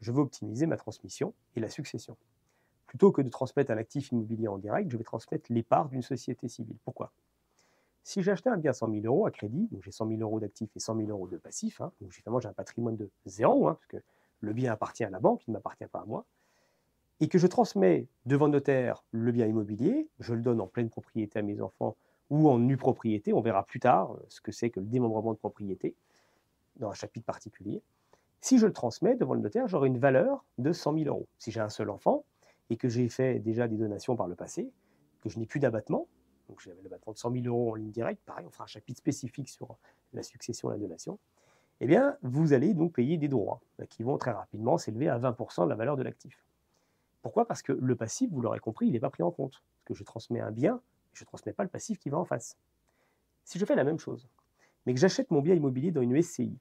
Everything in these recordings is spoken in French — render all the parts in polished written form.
je veux optimiser ma transmission et la succession. Plutôt que de transmettre un actif immobilier en direct, je vais transmettre les parts d'une société civile. Pourquoi? Si j'ai acheté un bien à 100 000 euros à crédit, donc j'ai 100 000 euros d'actifs et 100 000 euros de passifs, hein, donc finalement j'ai un patrimoine de zéro, hein, parce que le bien appartient à la banque, il ne m'appartient pas à moi, et que je transmets devant notaire le bien immobilier, je le donne en pleine propriété à mes enfants ou en nue propriété, on verra plus tard ce que c'est que le démembrement de propriété dans un chapitre particulier. Si je le transmets devant le notaire, j'aurai une valeur de 100 000 euros. Si j'ai un seul enfant et que j'ai fait déjà des donations par le passé, que je n'ai plus d'abattement, donc j'avais l'abattement de 100 000 euros en ligne directe, pareil, on fera un chapitre spécifique sur la succession et la donation, eh bien, vous allez donc payer des droits qui vont très rapidement s'élever à 20% de la valeur de l'actif. Pourquoi? Parce que le passif, vous l'aurez compris, il n'est pas pris en compte. Parce que je transmets un bien, je ne transmets pas le passif qui va en face. Si je fais la même chose, mais que j'achète mon bien immobilier dans une SCI,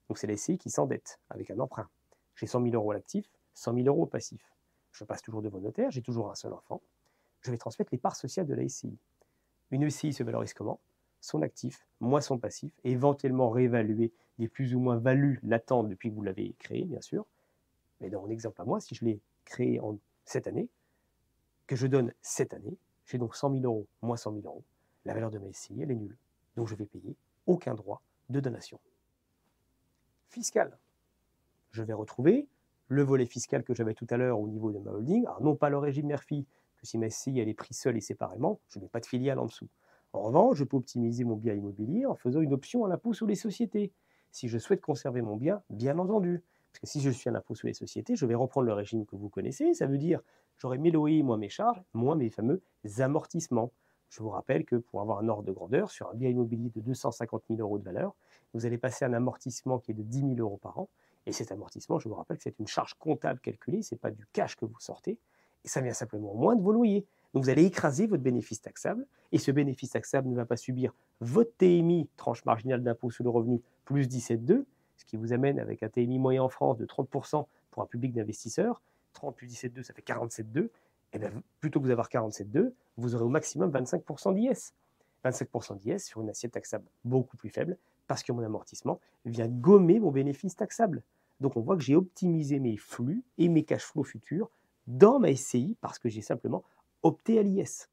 donc c'est la SCI qui s'endette avec un emprunt. J'ai 100 000 euros à l'actif, 100 000 euros au passif. Je passe toujours devant le notaire, j'ai toujours un seul enfant. Je vais transmettre les parts sociales de la SCI. Une SCI se valorise comment? Son actif, moins son passif, éventuellement réévaluer les plus ou moins values latentes depuis que vous l'avez créé, bien sûr. Mais dans mon exemple à moi, si je l'ai créé en cette année, que je donne cette année, j'ai donc 100 000 euros moins 100 000 euros. La valeur de ma SCI, elle est nulle. Donc je vais payer aucun droit de donation. Fiscal. Je vais retrouver le volet fiscal que j'avais tout à l'heure au niveau de ma holding. Alors non pas le régime mère-fille, que si ma SCI elle est prise seule et séparément, je n'ai pas de filiale en dessous. En revanche, je peux optimiser mon bien immobilier en faisant une option à l'impôt sur les sociétés. Si je souhaite conserver mon bien, bien entendu. Parce que si je suis à l'impôt sur les sociétés, je vais reprendre le régime que vous connaissez. Ça veut dire j'aurai mes loyers, moins mes charges, moins mes fameux amortissements. Je vous rappelle que pour avoir un ordre de grandeur, sur un bien immobilier de 250 000 euros de valeur, vous allez passer un amortissement qui est de 10 000 euros par an. Et cet amortissement, je vous rappelle que c'est une charge comptable calculée, ce n'est pas du cash que vous sortez, et ça vient simplement moins de vos loyers. Donc vous allez écraser votre bénéfice taxable, et ce bénéfice taxable ne va pas subir votre TMI, tranche marginale d'impôt sur le revenu, plus 17,2, ce qui vous amène avec un TMI moyen en France de 30% pour un public d'investisseurs. 30 plus 17,2, ça fait 47,2. Et bien, plutôt que vous avoir 47,2, vous aurez au maximum 25% d'IS. 25% d'IS sur une assiette taxable beaucoup plus faible, parce que mon amortissement vient gommer mon bénéfice taxable. Donc on voit que j'ai optimisé mes flux et mes cash flows futurs dans ma SCI parce que j'ai simplement opté à l'IS.